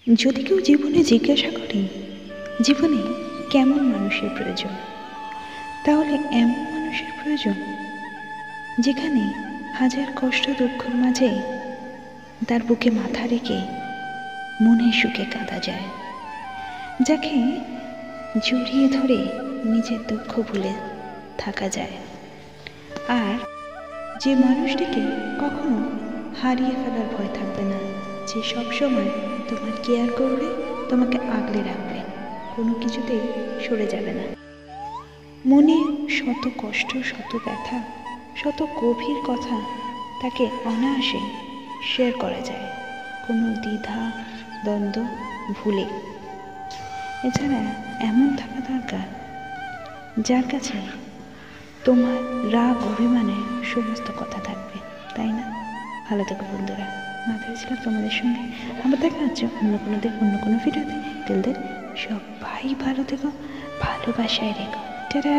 যদি কেউ জীবনে জিজ্ঞাসা করে জীবনে কেমন মানুষের প্রয়োজন, তাহলে এমন মানুষের প্রয়োজন যেখানে হাজার কষ্ট দুঃখের মাঝে তার বুকে মাথা রেখে মনের সুখে কাঁদা যায়, যাকে জড়িয়ে ধরে নিজের দুঃখ ভুলে থাকা যায়, আর যে মানুষটিকে কখনো হারিয়ে ফেলার ভয় থাকবে না, যে সবসময় তোমার কেয়ার করবে, তোমাকে আগলে রাখবে, কোনো কিছুতেই সরে যাবে না। মনে শত কষ্ট, শত ব্যথা, শত গভীর কথা তাকে অনায়াসে শেয়ার করা যায়, কোনো দ্বিধা দ্বন্দ্ব ভুলে। এছাড়া এমন থাকা দরকার যার কাছে তোমার রাগ অভিমানের সমস্ত কথা থাকবে, তাই না? ভালো থেকো বন্ধুরা, মাথায় ছিলাম তোমাদের সঙ্গে। আবার দেখা হচ্ছে অন্য কোনো দিন অন্য কোনো ভিডিওতে। টিল দেন সবাই ভালো থেকো, ভালোবাসায় রেখো। টাটা।